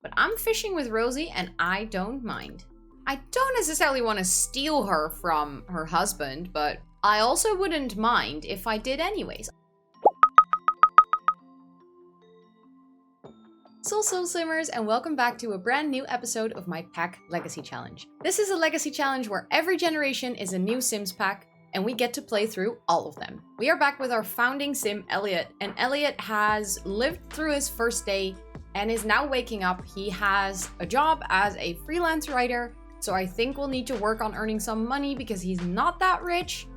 But I'm fishing with Rosie and I don't mind. I don't necessarily want to steal her from her husband, but I also wouldn't mind if I did anyways. Soul Simmers, and welcome back to a brand new episode of my Pack Legacy Challenge. This is a legacy challenge where every generation is a new Sims pack, and we get to play through all of them. We are back with our founding Sim, Elliot, and Elliot has lived through his first day and is now waking up. He has a job as a freelance writer, so I think we'll need to work on earning some money because he's not that rich.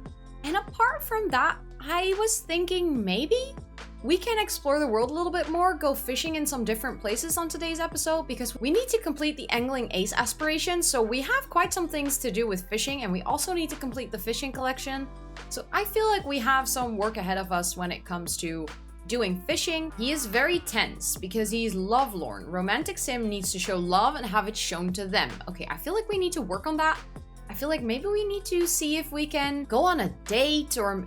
And apart from that, I was thinking maybe we can explore the world a little bit more, go fishing in some different places on today's episode, because we need to complete the angling ace aspiration, so we have quite some things to do with fishing, and we also need to complete the fishing collection. So I feel like we have some work ahead of us when it comes to doing fishing. He is very tense because he's lovelorn. Romantic Sim needs to show love and have it shown to them. Okay, I feel like we need to work on that. I feel like maybe we need to see if we can go on a date or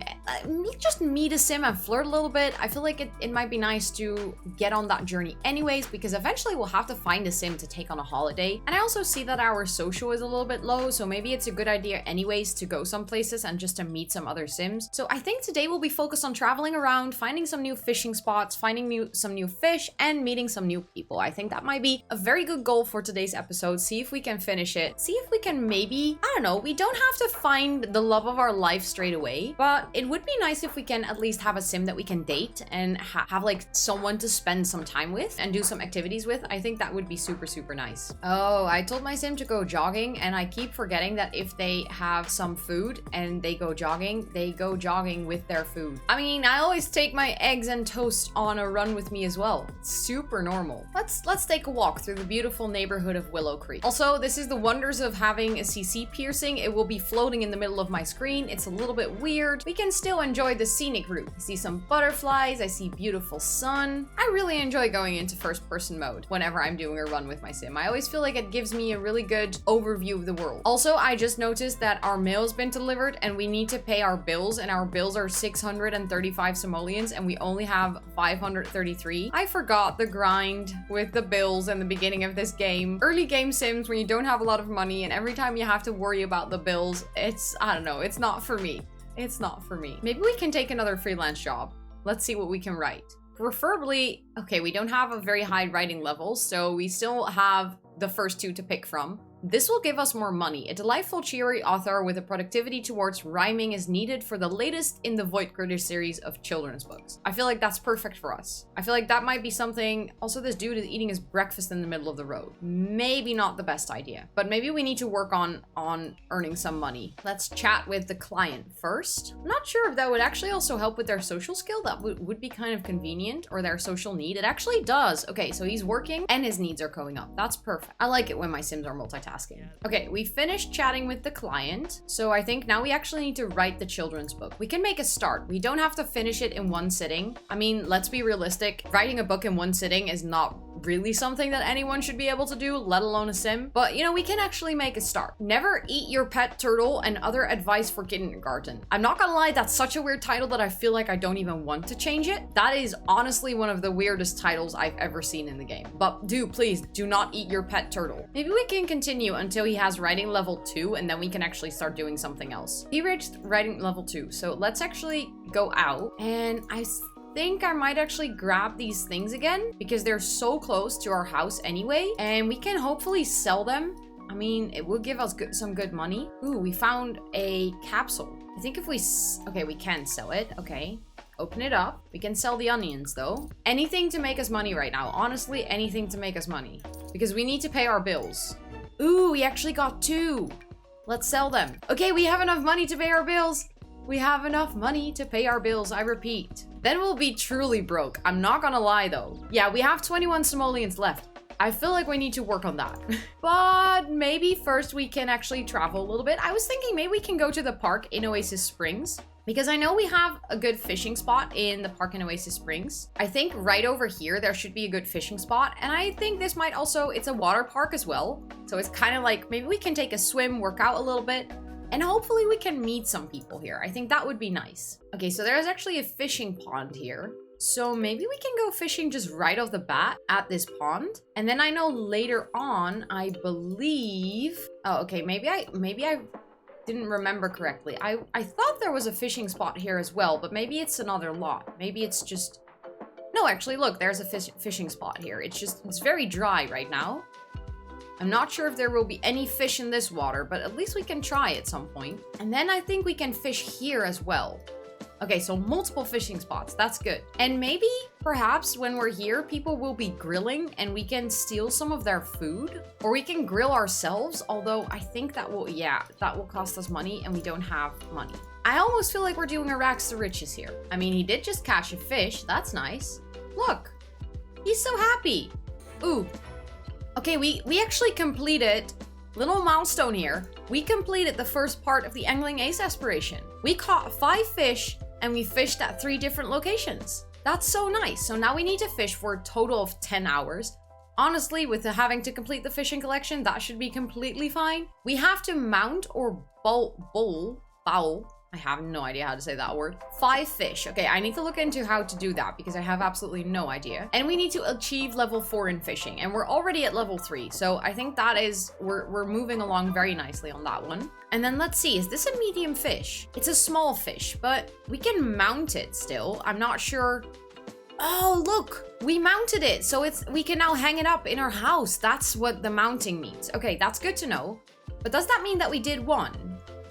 just meet a Sim and flirt a little bit. I feel like it might be nice to get on that journey anyways, because eventually we'll have to find a Sim to take on a holiday. And I also see that our social is a little bit low, so maybe it's a good idea anyways to go some places and just to meet some other Sims. So I think today we'll be focused on traveling around, finding some new fishing spots, finding some new fish, and meeting some new people. I think that might be a very good goal for today's episode. See if we can finish it. See if we can maybe, I don't know, we don't have to find the love of our life straight away, but it would be nice if we can at least have a Sim that we can date and have like someone to spend some time with and do some activities with. I think that would be super, super nice. Oh, I told my Sim to go jogging, and I keep forgetting that if they have some food and they go jogging with their food. I mean, I always take my eggs and toast on a run with me as well. It's super normal. Let's take a walk through the beautiful neighborhood of Willow Creek. Also, this is the wonders of having a CC piercing. It will be floating in the middle of my screen. It's a little bit weird. We can still enjoy the scenic route. I see some butterflies. I see beautiful sun. I really enjoy going into first person mode whenever I'm doing a run with my Sim. I always feel like it gives me a really good overview of the world. Also, I just noticed that our mail's been delivered and we need to pay our bills, and our bills are 635 simoleons and we only have 533. I forgot the grind with the bills in the beginning of this game. Early game Sims when you don't have a lot of money and every time you have to worry about the bills, I don't know, it's not for me. It's not for me. Maybe we can take another freelance job. Let's see what we can write. Preferably, okay, we don't have a very high writing level, so we still have the first two to pick from. This will give us more money. A delightful, cheery author with a productivity towards rhyming is needed for the latest in the Void Critter series of children's books. I feel like that's perfect for us. I feel like that might be something. Also, this dude is eating his breakfast in the middle of the road. Maybe not the best idea, but maybe we need to work on earning some money. Let's chat with the client first. I'm not sure if that would actually also help with their social skill. That would be kind of convenient, or their social need. It actually does. Okay, so he's working and his needs are going up. That's perfect. I like it when my Sims are multitasking. Okay, we finished chatting with the client, so I think now we actually need to write the children's book. We can make a start. We don't have to finish it in one sitting. I mean, let's be realistic. Writing a book in one sitting is not really something that anyone should be able to do, let alone a Sim. But, you know, we can actually make a start. Never eat your pet turtle and other advice for kindergarten. I'm not gonna lie, that's such a weird title that I feel like I don't even want to change it. That is honestly one of the weirdest titles I've ever seen in the game. But please, do not eat your pet turtle. Maybe we can continue until he has writing level 2, and then we can actually start doing something else. He reached writing level 2, so let's actually go out, and I think I might actually grab these things again because they're so close to our house anyway, and we can hopefully sell them. I mean, it will give us some good money. Ooh, we found a capsule. I think if okay, we can sell it. Okay, open it up. We can sell the onions though. Anything to make us money right now. Honestly, anything to make us money because we need to pay our bills. Ooh, we actually got 2. Let's sell them. Okay, we have enough money to pay our bills. We have enough money to pay our bills, I repeat. Then we'll be truly broke. I'm not gonna lie though. Yeah, we have 21 simoleons left. I feel like we need to work on that. But maybe first we can actually travel a little bit. I was thinking maybe we can go to the park in Oasis Springs, because I know we have a good fishing spot in the park in Oasis Springs. I think right over here, there should be a good fishing spot. And I think this might also, it's a water park as well. So it's kind of like, maybe we can take a swim, work out a little bit, and hopefully we can meet some people here. I think that would be nice. Okay, so there's actually a fishing pond here. So maybe we can go fishing just right off the bat at this pond. And then I know later on, I believe... Oh, okay, maybe I didn't remember correctly. I thought there was a fishing spot here as well, but maybe it's another lot. Maybe it's just... No, actually, look, there's a fishing spot here. It's very dry right now. I'm not sure if there will be any fish in this water, but at least we can try at some point. And then I think we can fish here as well. Okay, so multiple fishing spots. That's good. And maybe, perhaps, when we're here, people will be grilling and we can steal some of their food. Or we can grill ourselves, although I think that will cost us money and we don't have money. I almost feel like we're doing a rags to riches here. I mean, he did just catch a fish. That's nice. Look, he's so happy. Ooh. Okay, we actually completed, little milestone here. We completed the first part of the Angling Ace aspiration. We caught 5 fish and we fished at 3 different locations. That's so nice. So now we need to fish for a total of 10 hours. Honestly, with having to complete the fishing collection, that should be completely fine. We have to mount or bowl. I have no idea how to say that word. 5 fish. Okay, I need to look into how to do that because I have absolutely no idea. And we need to achieve level 4 in fishing. And we're already at level 3. So I think that is, we're moving along very nicely on that one. And then let's see, is this a medium fish? It's a small fish, but we can mount it still. I'm not sure. Oh, look, we mounted it. So we can now hang it up in our house. That's what the mounting means. Okay, that's good to know. But does that mean that we did 1?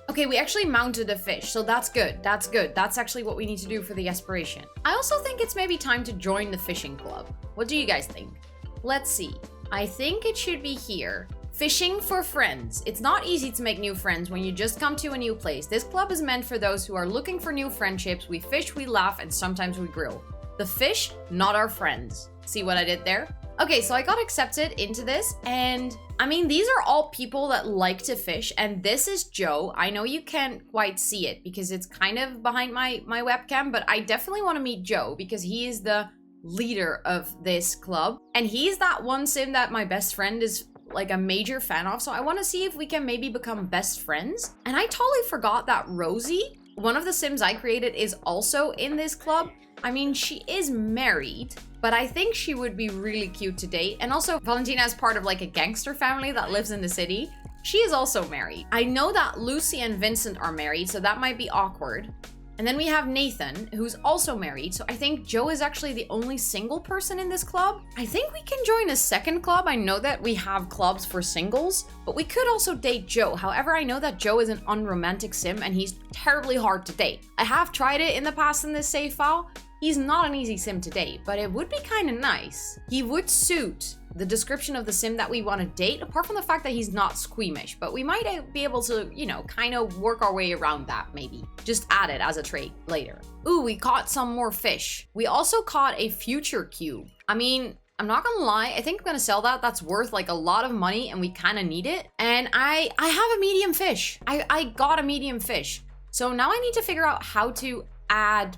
Okay, we actually mounted a fish, so that's good. That's good. That's actually what we need to do for the aspiration. I also think it's maybe time to join the fishing club. What do you guys think? Let's see. I think it should be here. Fishing for friends. It's not easy to make new friends when you just come to a new place. This club is meant for those who are looking for new friendships. We fish, we laugh, and sometimes we grill. The fish, not our friends. See what I did there? Okay, so I got accepted into this, and I mean, these are all people that like to fish, and this is Joe. I know you can't quite see it because it's kind of behind my webcam, but I definitely want to meet Joe because he is the leader of this club, and he's that one sim that my best friend is like a major fan of, so I want to see if we can maybe become best friends. And I totally forgot that Rosie, one of the sims I created, is also in this club. I mean, she is married, but I think she would be really cute to date. And also, Valentina is part of like a gangster family that lives in the city. She is also married. I know that Lucy and Vincent are married, so that might be awkward. And then we have Nathan, who's also married. So I think Joe is actually the only single person in this club. I think we can join a second club. I know that we have clubs for singles, but we could also date Joe. However, I know that Joe is an unromantic sim and he's terribly hard to date. I have tried it in the past in this save file. He's not an easy sim to date, but it would be kind of nice. He would suit the description of the sim that we want to date, apart from the fact that he's not squeamish, but we might be able to, you know, kind of work our way around that maybe. Just add it as a trait later. Ooh, we caught some more fish. We also caught a future cube. I mean, I'm not gonna lie, I think I'm gonna sell that. That's worth like a lot of money and we kind of need it. And I have a medium fish. I got a medium fish. So now I need to figure out how to add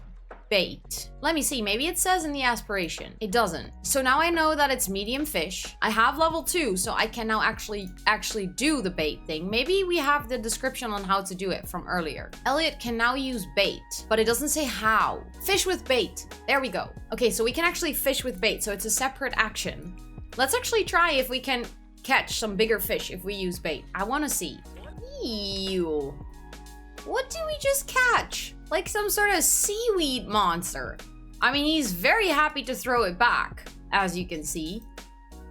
bait. Let me see, maybe it says in the aspiration. It doesn't. So now I know that it's medium fish. I have level 2, so I can now actually do the bait thing. Maybe we have the description on how to do it from earlier. Elliot can now use bait, but it doesn't say how. Fish with bait. There we go. Okay, so we can actually fish with bait, so it's a separate action. Let's actually try if we can catch some bigger fish if we use bait. I want to see. Ew. What did we just catch? Like some sort of seaweed monster. I mean, he's very happy to throw it back, as you can see.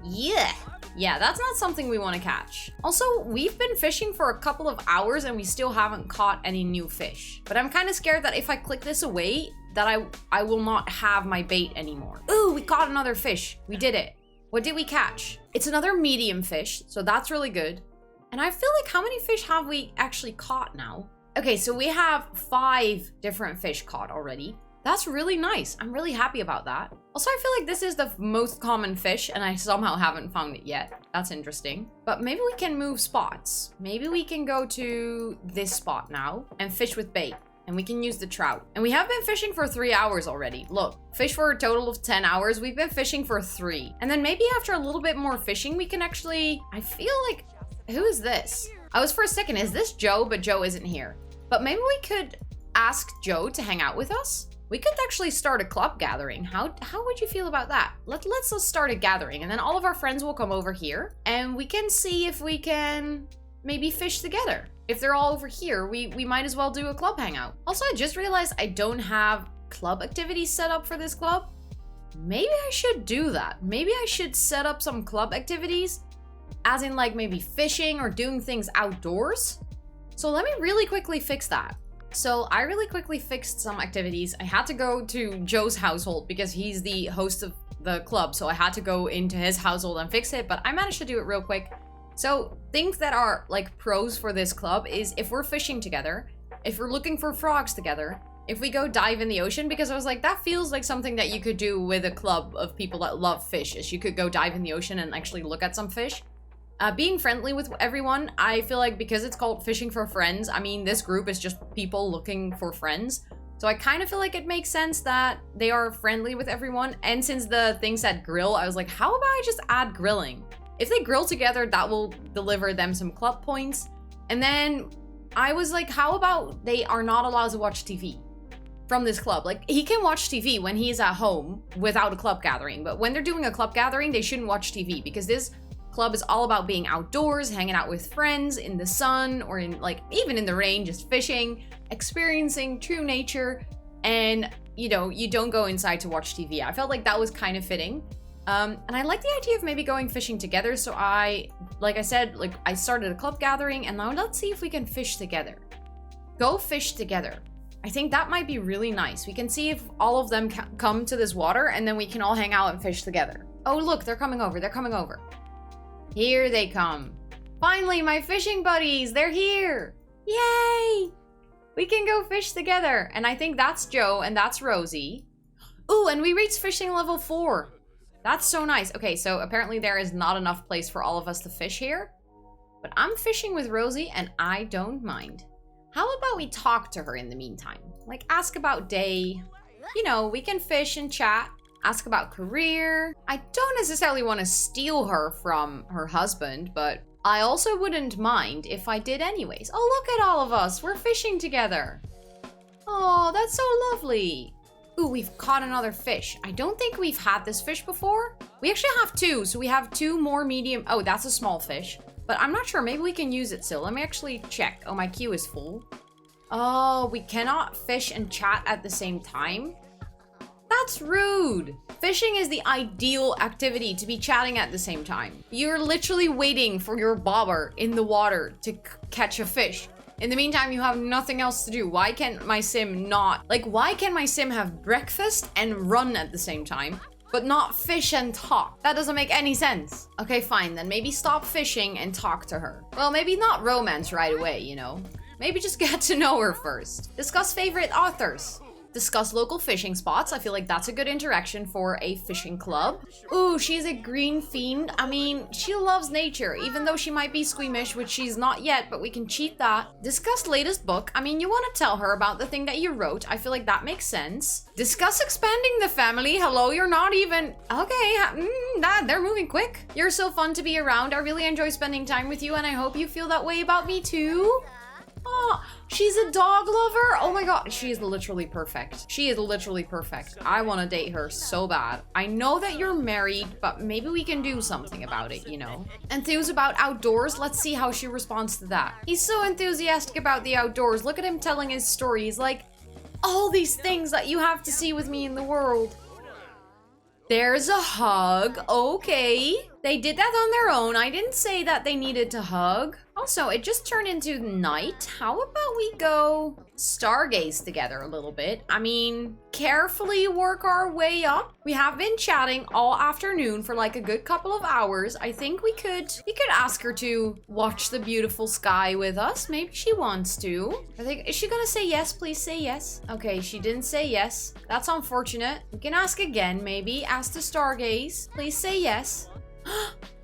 Yeah, that's not something we want to catch. Also, we've been fishing for a couple of hours and we still haven't caught any new fish. But I'm kind of scared that if I click this away, that I will not have my bait anymore. Ooh, we caught another fish. We did it. What did we catch? It's another medium fish, so that's really good. And I feel like how many fish have we actually caught now? Okay, so we have 5 different fish caught already. That's really nice. I'm really happy about that. Also, I feel like this is the most common fish and I somehow haven't found it yet. That's interesting. But maybe we can move spots. Maybe we can go to this spot now and fish with bait. And we can use the trout. And we have been fishing for 3 hours already. Look, fish for a total of 10 hours. We've been fishing for 3. And then maybe after a little bit more fishing, we can actually... I feel like... Who is this? I was for a second, is this Joe? But Joe isn't here. But maybe we could ask Joe to hang out with us? We could actually start a club gathering. How would you feel about that? Let's start a gathering, and then all of our friends will come over here, and we can see if we can maybe fish together. If they're all over here, we might as well do a club hangout. Also, I just realized I don't have club activities set up for this club. Maybe I should do that. Maybe I should set up some club activities, as in like maybe fishing or doing things outdoors. So let me really quickly fix that. So I really quickly fixed some activities. I had to go to Joe's household because he's the host of the club. So I had to go into his household and fix it, but I managed to do it real quick. So things that are like pros for this club is if we're fishing together, if we're looking for frogs together, if we go dive in the ocean, because I was like, that feels like something that you could do with a club of people that love fish, is you could go dive in the ocean and actually look at some fish. Being friendly with everyone, I feel like because it's called Fishing for Friends, I mean, this group is just people looking for friends. So I kind of feel like it makes sense that they are friendly with everyone. And since the thing said grill, I was like, how about I just add grilling? If they grill together, that will deliver them some club points. And then I was like, how about they are not allowed to watch TV from this club? Like, he can watch TV when he's at home without a club gathering. But when they're doing a club gathering, they shouldn't watch TV because this club is all about being outdoors, hanging out with friends in the sun or in like even in the rain, just fishing, experiencing true nature, and you know, you don't go inside to watch TV. I felt like that was kind of fitting. And I like the idea of maybe going fishing together. So like I said, I started a club gathering, and now let's see if we can fish together. Go fish together. I think that might be really nice. We can see if all of them come to this water, and then we can all hang out and fish together. Oh, look, they're coming over. They're coming over. Here they come. Finally, my fishing buddies, they're here. Yay! We can go fish together. And I think that's Joe and that's Rosie. Ooh, and we reached fishing level 4. That's so nice. Okay, so apparently there is not enough place for all of us to fish here. But I'm fishing with Rosie and I don't mind. How about we talk to her in the meantime? Like ask about day. You know, we can fish and chat. Ask about career. I don't necessarily want to steal her from her husband, but I also wouldn't mind if I did anyways. Oh, look at all of us. We're fishing together. Oh, that's so lovely. Ooh, we've caught another fish. I don't think we've had this fish before. We actually have 2, so we have 2 more medium. Oh, that's a small fish, but I'm not sure. Maybe we can use it still. Let me actually check. Oh, my queue is full. Oh, we cannot fish and chat at the same time. That's rude. Fishing is the ideal activity to be chatting at the same time. You're literally waiting for your bobber in the water to catch a fish. In the meantime, you have nothing else to do. Why can't my sim not? Like, why can my sim have breakfast and run at the same time, but not fish and talk? That doesn't make any sense. Okay, fine. Then maybe stop fishing and talk to her. Well, maybe not romance right away, you know? Maybe just get to know her first. Discuss favorite authors. Discuss local fishing spots. I feel like that's a good interaction for a fishing club. Ooh, she's a green fiend. I mean, she loves nature, even though she might be squeamish, which she's not yet, but we can cheat that. Discuss latest book. I mean, you want to tell her about the thing that you wrote. I feel like that makes sense. Discuss expanding the family. Hello, you're not even... Okay, they're moving quick. You're so fun to be around. I really enjoy spending time with you, and I hope you feel that way about me too. Oh, she's a dog lover. Oh my god, she is literally perfect. She is literally perfect. I want to date her so bad. I know that you're married, but maybe we can do something about it, you know? Enthused about outdoors? Let's see how she responds to that. He's so enthusiastic about the outdoors. Look at him telling his story. He's like, all these things that you have to see with me in the world. There's a hug. Okay. They did that on their own. I didn't say that they needed to hug. Also, it just turned into night. How about we go stargaze together a little bit? I mean, carefully work our way up. We have been chatting all afternoon for like a good couple of hours. I think we could ask her to watch the beautiful sky with us. Maybe she wants to. Is she gonna say yes? Please say yes. Okay, she didn't say yes. That's unfortunate. We can ask again, maybe. Ask to stargaze. Please say yes.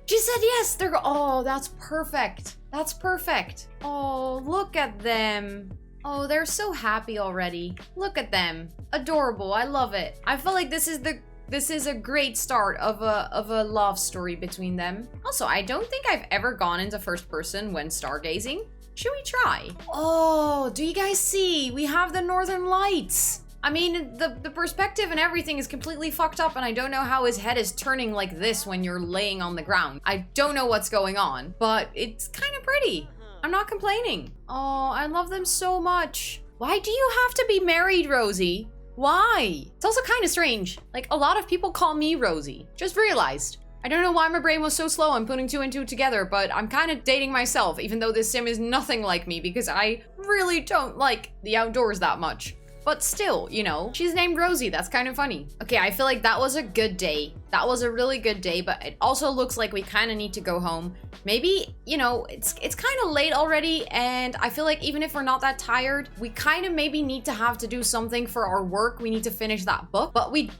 She said yes. Oh, that's perfect. That's perfect. Oh, look at them. Oh, they're so happy already. Look at them. Adorable. I love it. I feel like this is a great start of a love story between them. Also, I don't think I've ever gone into first person when stargazing. Should we try? Oh, do you guys see? We have the northern lights. I mean, the perspective and everything is completely fucked up, and I don't know how his head is turning like this when you're laying on the ground. I don't know what's going on, but it's kind of pretty. I'm not complaining. Oh, I love them so much. Why do you have to be married, Rosie? Why? It's also kind of strange. Like, a lot of people call me Rosie. Just realized. I don't know why my brain was so slow on putting two and two together, but I'm kind of dating myself, even though this sim is nothing like me, because I really don't like the outdoors that much. But still, you know, she's named Rosie. That's kind of funny. Okay, I feel like that was a good day. That was a really good day, but it also looks like we kind of need to go home. Maybe, you know, it's kind of late already, and I feel like even if we're not that tired, we kind of maybe need to have to do something for our work. We need to finish that book, but we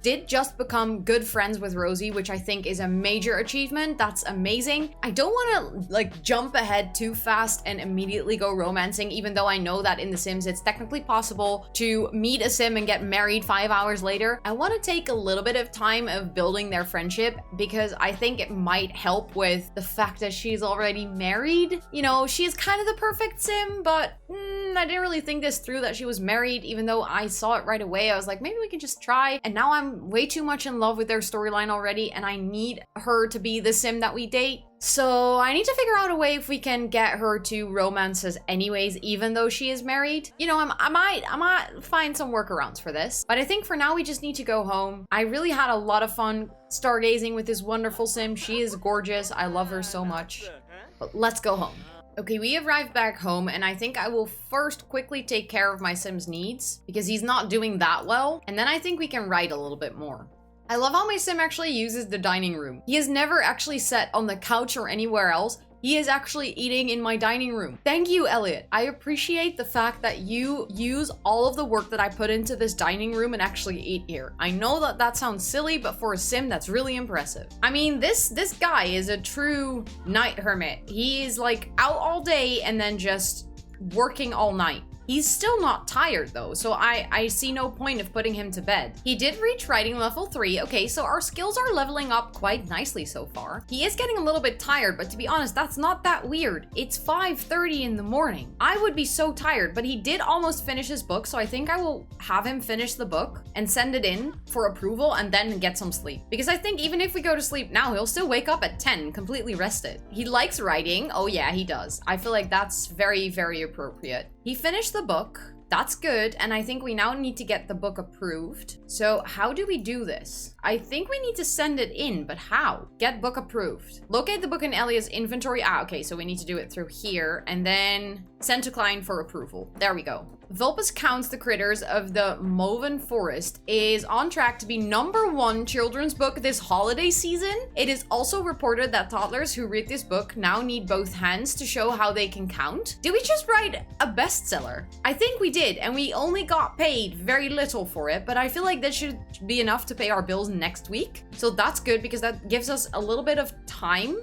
did just become good friends with Rosie, which I think is a major achievement. That's amazing. I don't want to like jump ahead too fast and immediately go romancing, even though I know that in The Sims it's technically possible to meet a sim and get married 5 hours later. I want to take a little bit of time of building their friendship, because I think it might help with the fact that she's already married. You know, she is kind of the perfect sim, but I didn't really think this through that she was married, even though I saw it right away. I was like, maybe we can just try. And now I'm way too much in love with their storyline already, and I need her to be the sim that we date. So I need to figure out a way if we can get her to romance us anyways, even though she is married. You know, I might find some workarounds for this. But I think for now we just need to go home. I really had a lot of fun stargazing with this wonderful sim. She is gorgeous. I love her so much. But let's go home. Okay, we arrived back home, and I think I will first quickly take care of my sim's needs, because he's not doing that well. And then I think we can write a little bit more. I love how my sim actually uses the dining room. He has never actually sat on the couch or anywhere else. He is actually eating in my dining room. Thank you, Elliot. I appreciate the fact that you use all of the work that I put into this dining room and actually eat here. I know that that sounds silly, but for a sim, that's really impressive. I mean, this guy is a true night hermit. He is like out all day and then just working all night. He's still not tired though, so I see no point of putting him to bed. He did reach writing level 3. Okay, so our skills are leveling up quite nicely so far. He is getting a little bit tired, but to be honest, that's not that weird. It's 5:30 in the morning. I would be so tired, but he did almost finish his book, so I think I will have him finish the book and send it in for approval and then get some sleep. Because I think even if we go to sleep now, he'll still wake up at 10, completely rested. He likes writing. Oh yeah, he does. I feel like that's very, very appropriate. He finished the book. That's good, and I think we now need to get the book approved. So how do we do this? I think we need to send it in, but how? Get book approved. Locate the book in Elliot's inventory. Ah, okay, so we need to do it through here, and then send to client for approval. There we go. Vulpus Counts the Critters of the Moven Forest is on track to be #1 children's book this holiday season. It is also reported that toddlers who read this book now need both hands to show how they can count. Did we just write a bestseller? I think we did, and we only got paid very little for it, but I feel like that should be enough to pay our bills next week. So that's good, because that gives us a little bit of time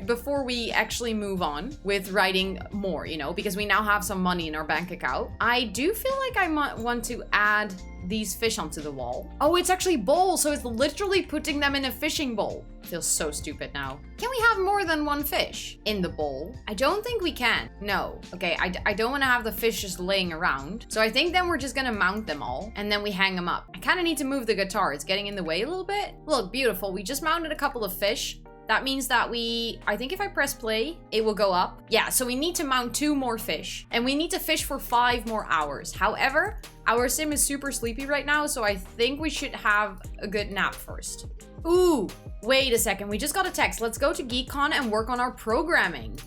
before we actually move on with writing more, you know, because we now have some money in our bank account. I do feel like I might want to add these fish onto the wall. Oh, it's actually bowls, so it's literally putting them in a fishing bowl. Feels so stupid now. Can we have more than one fish in the bowl? I don't think we can. No. Okay, I don't want to have the fish just laying around. So I think then we're just gonna mount them all, and then we hang them up. I kind of need to move the guitar. It's getting in the way a little bit. Look, beautiful. We just mounted a couple of fish. That means that I think if I press play, it will go up. Yeah, so we need to mount 2 more fish, and we need to fish for 5 more hours. However, our sim is super sleepy right now, so I think we should have a good nap first. Ooh, wait a second. We just got a text. Let's go to GeekCon and work on our programming.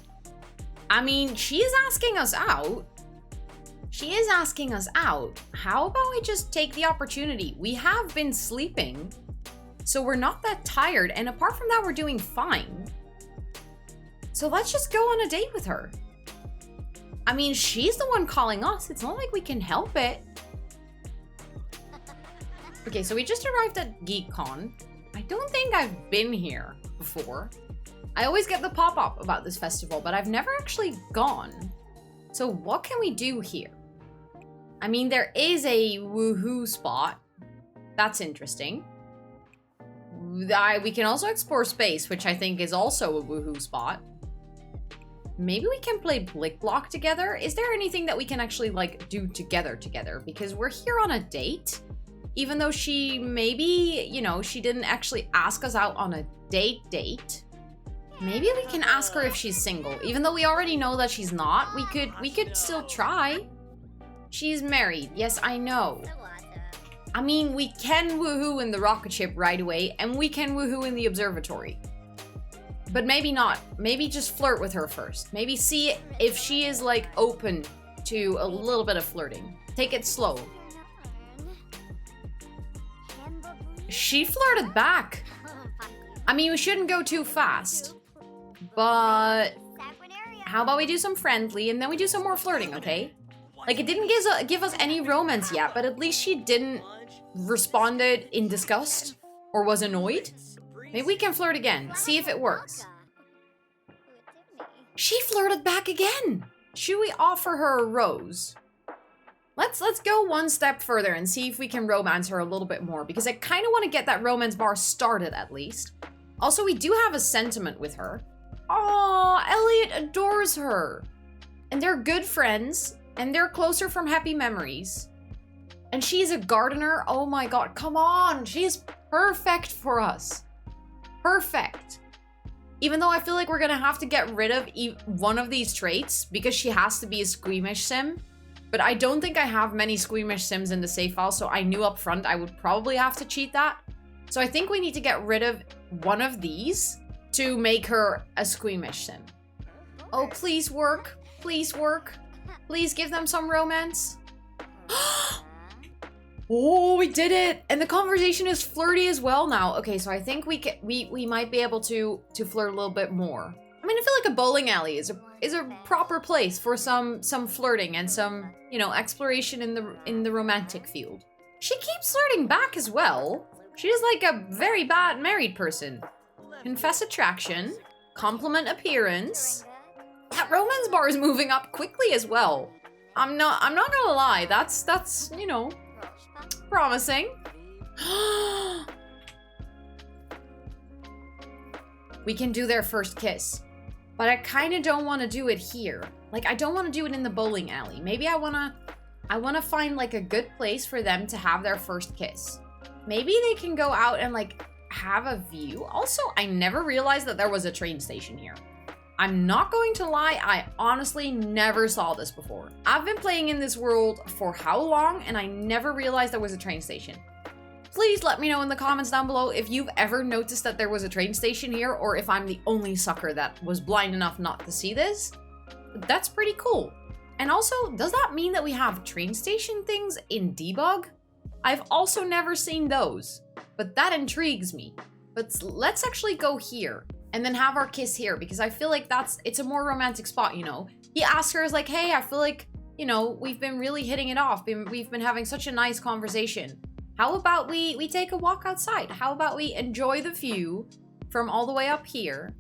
I mean, she is asking us out. She is asking us out. How about we just take the opportunity? We have been sleeping, so we're not that tired, and apart from that, we're doing fine. So let's just go on a date with her. I mean, she's the one calling us. It's not like we can help it. Okay, so we just arrived at GeekCon. I don't think I've been here before. I always get the pop-up about this festival, but I've never actually gone. So what can we do here? I mean, there is a woohoo spot. That's interesting. We can also explore space, which I think is also a woohoo spot. maybe we can play Blick Block together. Is there anything that we can actually like do together? Because we're here on a date, even though she maybe, you know, she didn't actually ask us out on a date. Maybe we can ask her if she's single, even though we already know that she's not. We could still try. She's married. Yes, I know. I mean, we can woohoo in the rocket ship right away, and we can woohoo in the observatory. But maybe not. Maybe just flirt with her first. Maybe see if she is like open to a little bit of flirting. Take it slow. She flirted back. I mean, we shouldn't go too fast. But how about we do some friendly and then we do some more flirting, okay? Like, it didn't give us any romance yet, but at least she didn't responded in disgust or was annoyed. Maybe we can flirt again, see if it works. She flirted back again. Should we offer her a rose? Let's go one step further and see if we can romance her a little bit more, because I kind of want to get that romance bar started at least. Also, we do have a sentiment with her. Aw, Elliot adores her. And they're good friends, and they're closer from happy memories. And she's a gardener. Oh my god, come on. She's perfect for us. Perfect. Even though I feel like we're gonna have to get rid of one of these traits because she has to be a squeamish sim. But I don't think I have many squeamish sims in the save file, so I knew up front I would probably have to cheat that. So I think we need to get rid of one of these to make her a squeamish sim. Oh, please work. Please work. Please give them some romance. Oh, we did it! And the conversation is flirty as well now. Okay, so I think we might be able to flirt a little bit more. I mean, I feel like a bowling alley is a proper place for some flirting and some, you know, exploration in the romantic field. She keeps flirting back as well. She's like a very bad married person. Confess attraction, compliment appearance. That romance bar is moving up quickly as well. I'm not gonna lie. That's you know, promising. We can do their first kiss. But I kind of don't want to do it here. Like, I don't want to do it in the bowling alley. Maybe I want to find like a good place for them to have their first kiss. Maybe they can go out and like have a view. Also, I never realized that there was a train station here. I'm not going to lie, I honestly never saw this before. I've been playing in this world for how long, and I never realized there was a train station. Please let me know in the comments down below if you've ever noticed that there was a train station here, or if I'm the only sucker that was blind enough not to see this. That's pretty cool. And also, does that mean that we have train station things in debug? I've also never seen those, but that intrigues me. But let's actually go here and then have our kiss here, because I feel like it's a more romantic spot, you know? He asked her, like, hey, I feel like, you know, we've been really hitting it off. We've been having such a nice conversation. How about we take a walk outside? How about we enjoy the view from all the way up here?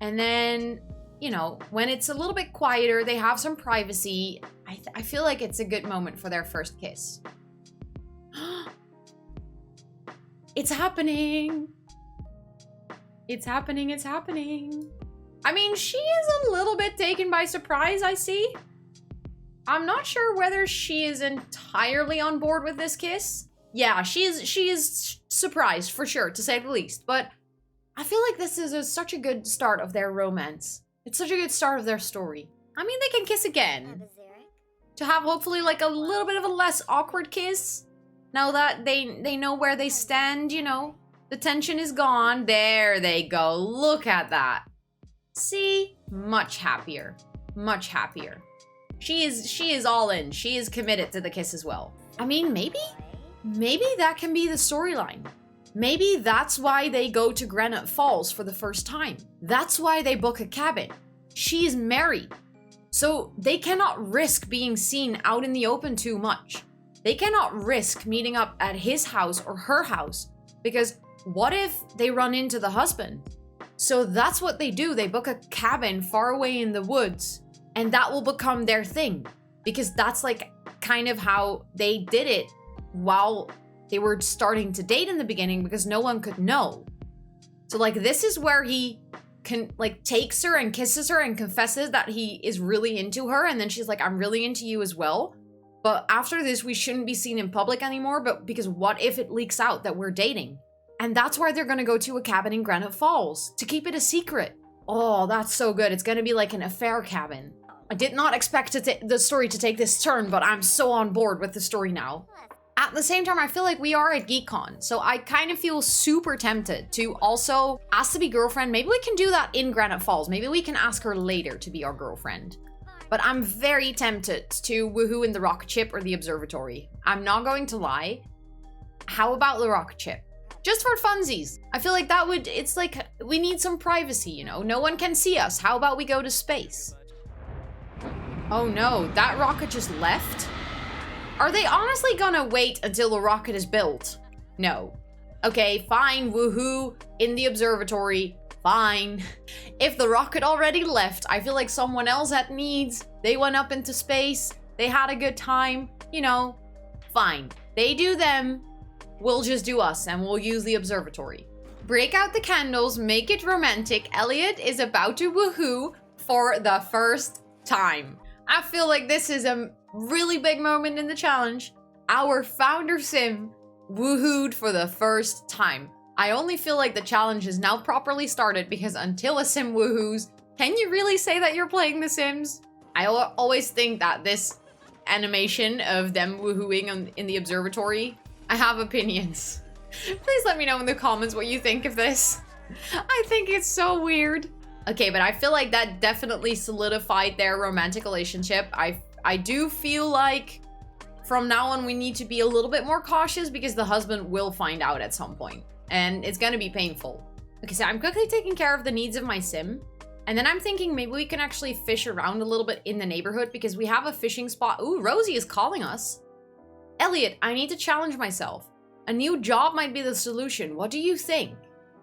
And then, you know, when it's a little bit quieter, they have some privacy. I feel like it's a good moment for their first kiss. It's happening. It's happening, it's happening. I mean, she is a little bit taken by surprise, I see. I'm not sure whether she is entirely on board with this kiss. Yeah, she is surprised, for sure, to say the least. But I feel like this is such a good start of their romance. It's such a good start of their story. I mean, they can kiss again. To have hopefully like a little bit of a less awkward kiss. Now that they know where they stand, you know. The tension is gone. There they go. Look at that. See? Much happier. Much happier. She is all in. She is committed to the kiss as well. I mean, maybe that can be the storyline. Maybe that's why they go to Granite Falls for the first time. That's why they book a cabin. She's married. So they cannot risk being seen out in the open too much. They cannot risk meeting up at his house or her house, because what if they run into the husband? So that's what they do. They book a cabin far away in the woods, and that will become their thing, because that's like kind of how they did it while they were starting to date in the beginning, because no one could know. So like, this is where he takes her and kisses her and confesses that he is really into her, and then she's like, I'm really into you as well. But after this, we shouldn't be seen in public anymore, but because what if it leaks out that we're dating? And that's why they're gonna go to a cabin in Granite Falls, to keep it a secret. Oh, that's so good. It's gonna be like an affair cabin. I did not expect the story to take this turn, but I'm so on board with the story now. At the same time, I feel like we are at GeekCon, so I kind of feel super tempted to also ask to be girlfriend. Maybe we can do that in Granite Falls. Maybe we can ask her later to be our girlfriend. But I'm very tempted to woohoo in the rocket ship or the observatory. I'm not going to lie. How about the rocket ship? Just for funsies. I feel like it's like, we need some privacy, you know? No one can see us. How about we go to space? Oh no, that rocket just left? Are they honestly gonna wait until the rocket is built? No. Okay, fine, woohoo, in the observatory, fine. If the rocket already left, I feel like someone else had needs. They went up into space, they had a good time, you know, fine. They do them, we'll just do us, and we'll use the observatory. Break out the candles, make it romantic. Elliot is about to woohoo for the first time. I feel like this is a really big moment in the challenge. Our founder sim woohooed for the first time. I only feel like the challenge is now properly started because until a sim woohoos, can you really say that you're playing The Sims? I always think that this animation of them woohooing in the observatory, I have opinions. Please let me know in the comments what you think of this. I think it's so weird. Okay, but I feel like that definitely solidified their romantic relationship. I do feel like from now on we need to be a little bit more cautious because the husband will find out at some point and it's gonna be painful. Okay, so I'm quickly taking care of the needs of my sim. And then I'm thinking maybe we can actually fish around a little bit in the neighborhood because we have a fishing spot. Ooh, Rosie is calling us. Elliot, I need to challenge myself. A new job might be the solution. What do you think?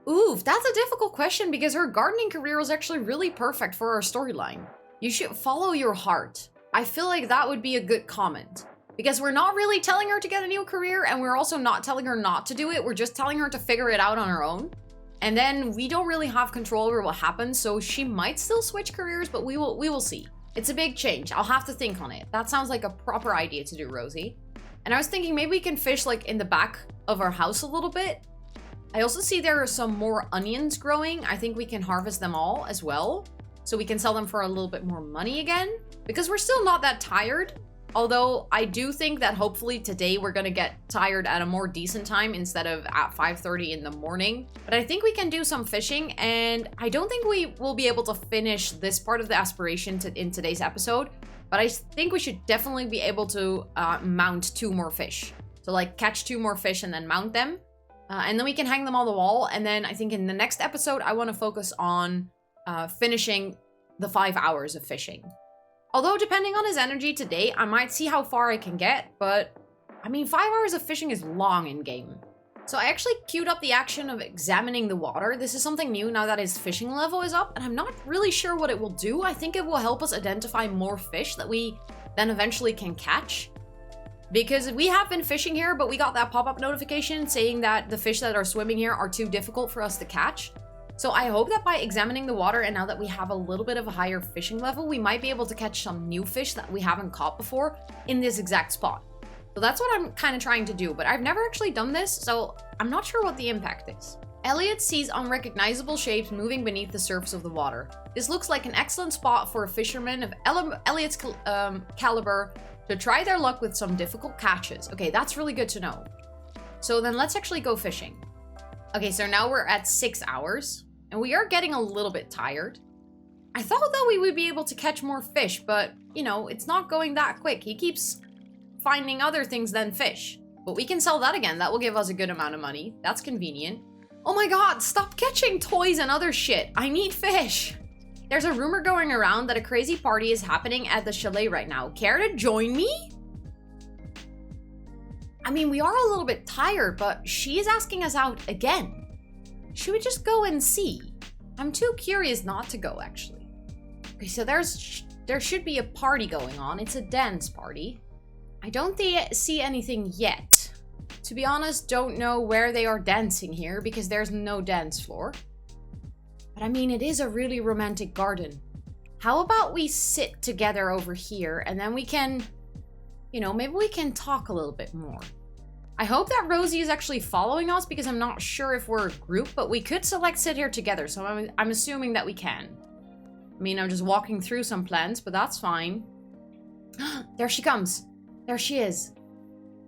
Ooh, that's a difficult question because her gardening career was actually really perfect for our storyline. You should follow your heart. I feel like that would be a good comment. Because we're not really telling her to get a new career and we're also not telling her not to do it. We're just telling her to figure it out on her own. And then we don't really have control over what happens, so she might still switch careers, but we will see. It's a big change. I'll have to think on it. That sounds like a proper idea to do, Rosie. And I was thinking maybe we can fish like in the back of our house a little bit. I also see there are some more onions growing. I think we can harvest them all as well. So we can sell them for a little bit more money again. Because we're still not that tired. Although I do think that hopefully today we're gonna get tired at a more decent time instead of at 5:30 in the morning. But I think we can do some fishing and I don't think we will be able to finish this part of the aspiration in today's episode. But I think we should definitely be able to mount 2 more fish. So like catch 2 more fish and then mount them. And then we can hang them on the wall. And then I think in the next episode, I want to focus on finishing the 5 hours of fishing. Although depending on his energy today, I might see how far I can get. But I mean, 5 hours of fishing is long in game. So I actually queued up the action of examining the water. This is something new now that his fishing level is up. And I'm not really sure what it will do. I think it will help us identify more fish that we then eventually can catch. Because we have been fishing here, but we got that pop-up notification saying that the fish that are swimming here are too difficult for us to catch. So I hope that by examining the water and now that we have a little bit of a higher fishing level, we might be able to catch some new fish that we haven't caught before in this exact spot. So that's what I'm kind of trying to do, but I've never actually done this, so I'm not sure what the impact is. Elliot sees unrecognizable shapes moving beneath the surface of the water. This looks like an excellent spot for a fisherman of Elliot's caliber to try their luck with some difficult catches. Okay, that's really good to know. So then let's actually go fishing. Okay, so now we're at 6 hours, and we are getting a little bit tired. I thought that we would be able to catch more fish, but, you know, it's not going that quick. He keeps finding other things than fish. But we can sell that again. That will give us a good amount of money. That's convenient. Oh my god, stop catching toys and other shit. I need fish. There's a rumor going around that a crazy party is happening at the chalet right now. Care to join me? I mean, we are a little bit tired, but she is asking us out again. Should we just go and see? I'm too curious not to go, actually. Okay, so there should be a party going on. It's a dance party. I don't see anything yet. To be honest, don't know where they are dancing here because there's no dance floor. But I mean, it is a really romantic garden. How about we sit together over here and then we can, you know, maybe we can talk a little bit more. I hope that Rosie is actually following us because I'm not sure if we're a group, but we could select sit here together. So I'm assuming that we can. I mean, I'm just walking through some plants, but that's fine. There she comes. There she is.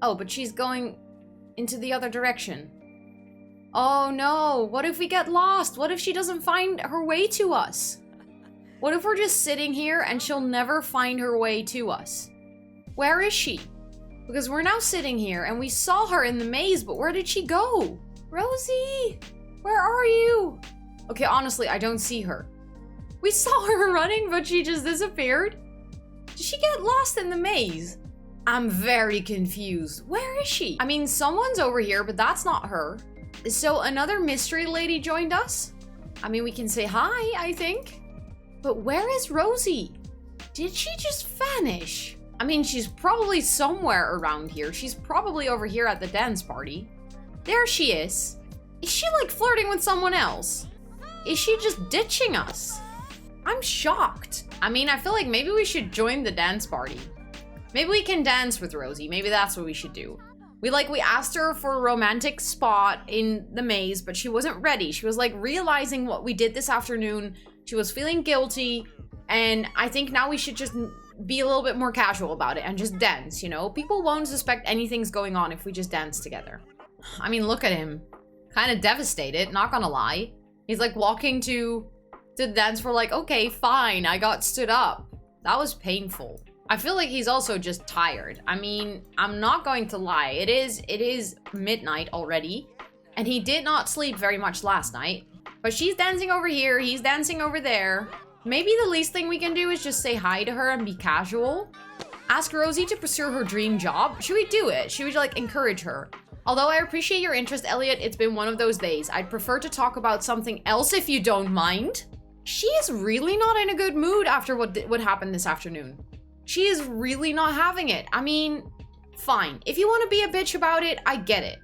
Oh, but she's going into the other direction. Oh no, what if we get lost? What if she doesn't find her way to us? What if we're just sitting here and she'll never find her way to us? Where is she? Because we're now sitting here and we saw her in the maze, but where did she go? Rosie, where are you? Okay, honestly, I don't see her. We saw her running, but she just disappeared. Did she get lost in the maze? I'm very confused. Where is she? I mean, someone's over here, but that's not her. So another mystery lady joined us? I mean, we can say hi, I think. But where is Rosie? Did she just vanish? I mean, she's probably somewhere around here. She's probably over here at the dance party. There she is. Is she like flirting with someone else? Is she just ditching us? I'm shocked. I mean, I feel like maybe we should join the dance party. Maybe we can dance with Rosie. Maybe that's what we should do. We asked her for a romantic spot in the maze, but she wasn't ready. She was like realizing what we did this afternoon. She was feeling guilty. And I think now we should just be a little bit more casual about it and just dance, you know? People won't suspect anything's going on if we just dance together. I mean, look at him. Kind of devastated, not gonna lie. He's like walking to the dance floor like, okay, fine, I got stood up. That was painful. I feel like he's also just tired. I mean, I'm not going to lie. It is midnight already. And he did not sleep very much last night. But she's dancing over here, he's dancing over there. Maybe the least thing we can do is just say hi to her and be casual. Ask Rosie to pursue her dream job. Should we do it? Should we like encourage her? Although I appreciate your interest, Elliot, it's been one of those days. I'd prefer to talk about something else if you don't mind. She is really not in a good mood after what happened this afternoon. She is really not having it. I mean, fine. If you want to be a bitch about it, I get it.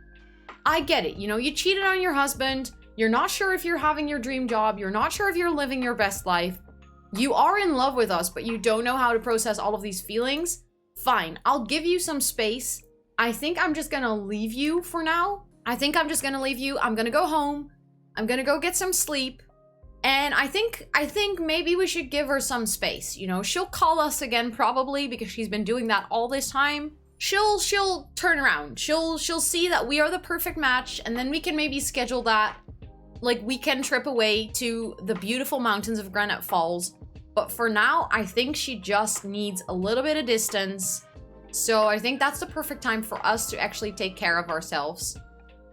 I get it. You know, you cheated on your husband. You're not sure if you're having your dream job. You're not sure if you're living your best life. You are in love with us, but you don't know how to process all of these feelings. Fine. I'll give you some space. I think I'm just gonna leave you for now. I think I'm just gonna leave you. I'm gonna go home. I'm gonna go get some sleep. And I think maybe we should give her some space. You know, she'll call us again probably because she's been doing that all this time. She'll turn around. She'll see that we are the perfect match, and then we can maybe schedule that like weekend trip away to the beautiful mountains of Granite Falls. But for now, I think she just needs a little bit of distance. So I think that's the perfect time for us to actually take care of ourselves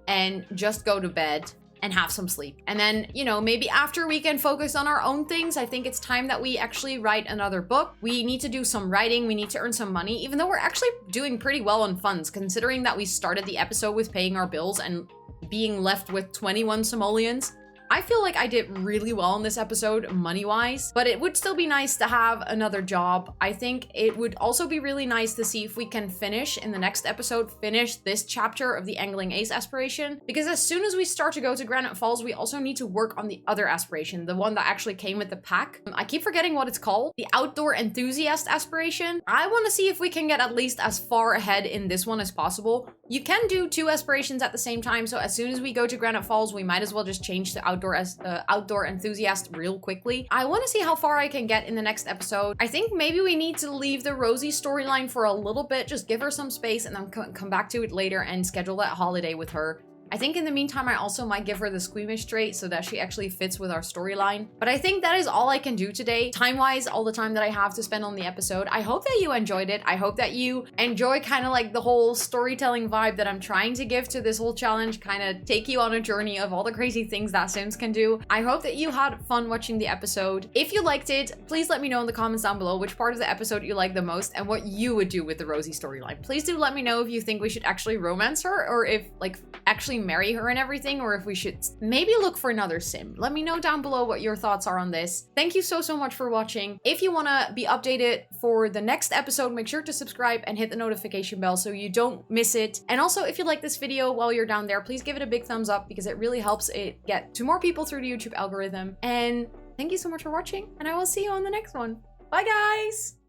and just go to bed and have some sleep. And then, you know, maybe after we can focus on our own things, I think it's time that we actually write another book. We need to do some writing. We need to earn some money, even though we're actually doing pretty well on funds, considering that we started the episode with paying our bills and being left with 21 simoleons. I feel like I did really well in this episode, money-wise, but it would still be nice to have another job. I think it would also be really nice to see if we can finish, in the next episode, finish this chapter of the Angling Ace aspiration, because as soon as we start to go to Granite Falls, we also need to work on the other aspiration, the one that actually came with the pack. I keep forgetting what it's called, the Outdoor Enthusiast aspiration. I want to see if we can get at least as far ahead in this one as possible. You can do 2 aspirations at the same time, so as soon as we go to Granite Falls, we might as well just change to Outdoor Enthusiast real quickly. I want to see how far I can get in the next episode. I think maybe we need to leave the Rosie storyline for a little bit, just give her some space and then come back to it later and schedule that holiday with her. I think in the meantime, I also might give her the squeamish trait so that she actually fits with our storyline. But I think that is all I can do today. Time-wise, all the time that I have to spend on the episode. I hope that you enjoyed it. I hope that you enjoy kind of like the whole storytelling vibe that I'm trying to give to this whole challenge, kind of take you on a journey of all the crazy things that Sims can do. I hope that you had fun watching the episode. If you liked it, please let me know in the comments down below which part of the episode you like the most and what you would do with the Rosie storyline. Please do let me know if you think we should actually romance her or if like actually marry her and everything, or if we should maybe look for another sim. Let me know down below what your thoughts are on this. Thank you so much for watching. If you want to be updated for the next episode, make sure to subscribe and hit the notification bell so you don't miss it. And also, if you like this video while you're down there, please give it a big thumbs up because it really helps it get to more people through the YouTube algorithm. And thank you so much for watching, and I will see you on the next one. Bye, guys!